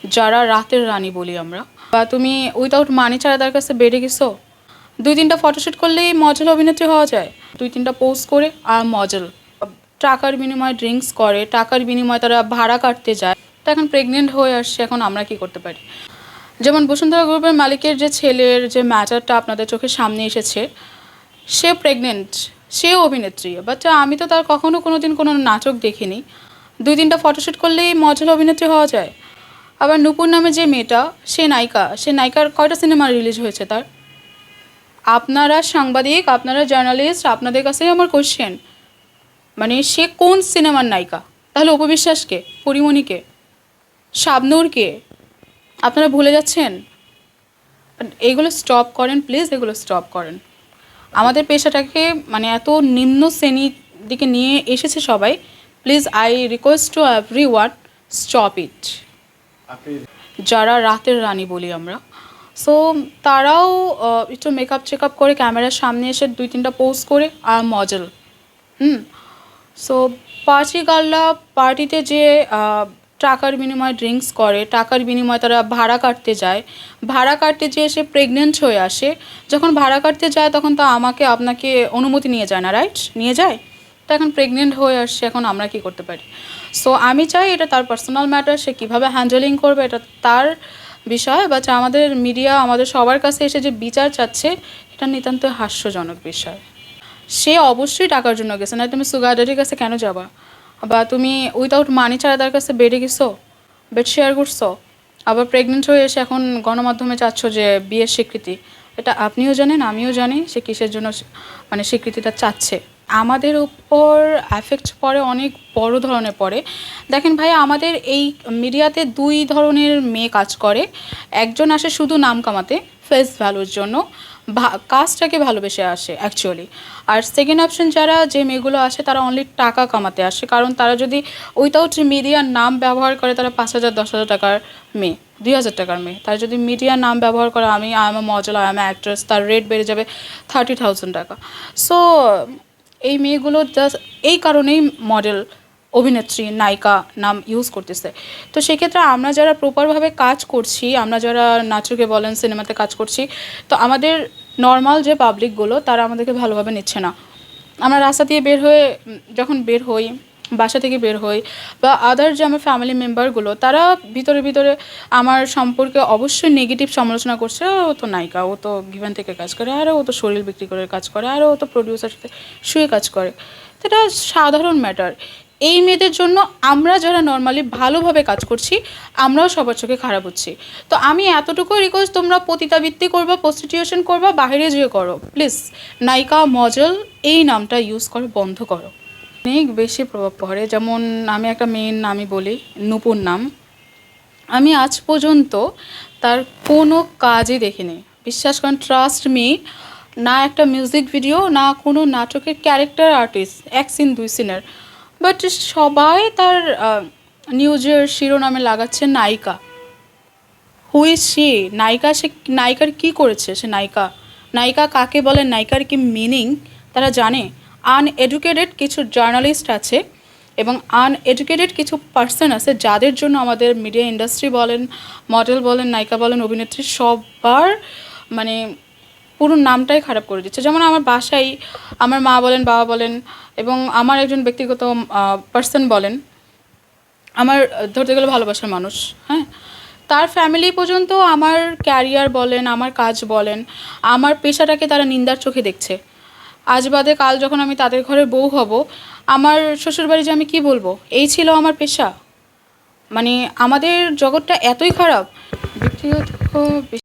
যারা রাতের রানী বলি আমরা, বা তুমি উইদাউট মানি ছাড়া তার কাছে বেড়ে গেছো, 2-3টা ফটোশ্যুট করলেই মডেল অভিনেত্রী হওয়া যায়, 2-3টা পোস্ট করে আর মডেল। টাকার বিনিময়ে ড্রিঙ্কস করে, টাকার বিনিময়ে তারা ভাড়া কাটতে যায়। তো এখন প্রেগনেন্ট হয়ে আসছে, এখন আমরা কি করতে পারি? যেমন বসুন্ধরা গ্রুপের মালিকের যে ছেলের যে ম্যাটারটা আপনাদের চোখের সামনে এসেছে, সে প্রেগনেন্ট, সেও অভিনেত্রী, বাট আমি তো তার কখনো কোনো দিন কোনো নাটক দেখিনি। 2-3টা ফটোশ্যুট করলেই মডেল অভিনেত্রী হওয়া যায়। আবার নূপুর নামে যে মেয়েটা, সে নায়িকার কয়টা সিনেমা রিলিজ হয়েছে তার? আপনারা সাংবাদিক, আপনারা জার্নালিস্ট, আপনাদের কাছেই আমার কোশ্চেন, মানে সে কোন সিনেমার নায়িকা? তাহলে উপবিশ্বাসকে, পরিমণিকে, শাবনূরকে আপনারা ভুলে যাচ্ছেন। এইগুলো স্টপ করেন প্লিজ, এগুলো স্টপ করেন। আমাদের পেশাটাকে মানে এত নিম্ন শ্রেণীর দিকে নিয়ে এসেছে সবাই। Please I request to every one, stop it. যারা রাতের রানী বলি আমরা, সো তারাও একটু মেকআপ চেকআপ করে ক্যামেরার সামনে এসে 2-3টা পোস্ট করে আর মডেল। সো পার্টি গার্লরা পার্টিতে যে টাকার বিনিময়ে ড্রিঙ্কস করে, টাকার বিনিময়ে তারা ভাড়া কাটতে যায়, ভাড়া কাটতে যেয়ে সে প্রেগনেন্ট হয়ে আসে। যখন ভাড়া কাটতে যায় তখন তো আমাকে আপনাকে অনুমতি নিয়ে যায় না, রাইট? নিয়ে যায়। তো এখন প্রেগনেন্ট হয়ে আসছে, এখন আমরা কি করতে পারি? সো আমি চাই এটা তার পার্সোনাল ম্যাটার, সে কীভাবে হ্যান্ডেলিং করবে এটা তার বিষয়। বাট আমাদের মিডিয়া আমাদের সবার কাছে এসে যে বিচার চাচ্ছে, এটা নিতান্ত হাস্যজনক বিষয়। সে অবশ্যই টাকার জন্য গেছে, না তুমি সুগার ড্যাডির কাছে কেন যাবা? বা তুমি উইদাউট মানি ছাড়া তার কাছে বেডে গেছো, বেড শেয়ার করছো, আবার প্রেগনেন্ট হয়ে এসে এখন গণমাধ্যমে চাচ্ছ যে বিয়ের স্বীকৃতি। এটা আপনিও জানেন, আমিও জানি সে কিসের জন্য মানে স্বীকৃতিটা চাচ্ছে। আমাদের উপর এফেক্ট পড়ে, অনেক বড় ধরনের পড়ে। দেখেন ভাই, আমাদের এই মিডিয়াতে 2 ধরনের মেয়ে কাজ করে। একজন আসে শুধু নাম কামাতে, ফেস ভ্যালুর জন্য, কাজটাকে ভালোবেসে আসে অ্যাকচুয়ালি। আর সেকেন্ড অপশন যারা যে মেয়েগুলো আসে, তারা অনলি টাকা কামাতে আসে। কারণ তারা যদি উইথাউট মিডিয়ার নাম ব্যবহার করে, তারা 5,000-10,000 টাকার মেয়ে, 2,000 টাকার মেয়ে। তারা যদি মিডিয়ার নাম ব্যবহার করে, আমি I M A model, I M A actress, তার রেট বেড়ে যাবে 30,000 টাকা। সো এই মেয়েগুলো জাস্ট এই কারণেই মডেল, অভিনেত্রী, নায়িকা নাম ইউজ করতেছে। তো সেক্ষেত্রে আমরা যারা প্রপারভাবে কাজ করছি, আমরা যারা নাটকে বলেন, সিনেমাতে কাজ করছি, তো আমাদের নর্মাল যে পাবলিকগুলো, তারা আমাদেরকে ভালোভাবে নিচ্ছে না। আমরা রাস্তা দিয়ে বের হয়ে যখন বের হই, বাসা থেকে বের হই, বা আদার যে আমার ফ্যামিলি মেম্বারগুলো, তারা ভিতরে ভিতরে আমার সম্পর্কে অবশ্যই নেগেটিভ সমালোচনা করছে। ও তো নায়িকা, ও তো গিভেন থেকে কাজ করে, আরও ও তো শরীর বিক্রি করে কাজ করে, আরও ও তো প্রডিউসার সাথে শুয়ে কাজ করে। তো এটা সাধারণ ম্যাটার। এই মেয়েদের জন্য আমরা যারা নর্মালি ভালোভাবে কাজ করছি, আমরাও সবার চোখে খারাপ হচ্ছি। তো আমি এতটুকু রিকোয়েস্ট, তোমরা পতিতাবৃত্তি করবা, প্রস্টিটিউশন করবা, বাইরে যেয়ে করো প্লিজ। নায়িকা, মডেল এই নামটা ইউজ করো বন্ধ করো। অনেক বেশি প্রভাব পড়ে। যেমন আমি একটা মেয়ের নামই বলি, নূপুর নাম। আমি আজ পর্যন্ত তার কোনো কাজই দেখিনি, বিশ্বাস করেন, ট্রাস্ট মি। না একটা মিউজিক ভিডিও, না কোনো নাটকের ক্যারেক্টার আর্টিস্ট, 1 সিন 2 সিনের। বাট সবাই তার নিউজের শিরোনামে লাগাচ্ছে নায়িকা। Who is she? নায়িকা, সে নায়িকার কী করেছে? সে নায়িকা, নায়িকা কাকে বলে, নায়িকার কি মিনিং তারা জানে? আনএডুকেটেড কিছু জার্নালিস্ট আছে এবং আনএডুকেটেড কিছু পার্সন আছে, যাদের জন্য আমাদের মিডিয়া ইন্ডাস্ট্রি বলেন, মডেল বলেন, নায়িকা বলেন, অভিনেত্রী, সবার মানে পুরো নামটাই খারাপ করে দিচ্ছে। যেমন আমার বাসায় আমার মা বলেন, বাবা বলেন, এবং আমার একজন ব্যক্তিগত পার্সন বলেন, আমার ধরতে গেলে ভালোবাসার মানুষ, হ্যাঁ, তার ফ্যামিলি পর্যন্ত আমার ক্যারিয়ার বলেন, আমার কাজ বলেন, আমার পেশাটাকে তারা নিন্দার চোখে দেখছে। আজ বাদে কাল যখন আমি তাদের ঘরের বউ হব, আমার শ্বশুরবাড়ি যে আমি কী বলবো, এই ছিল আমার পেশা। মানে আমাদের জগৎটা এতই খারাপ। ব্যক্তিগত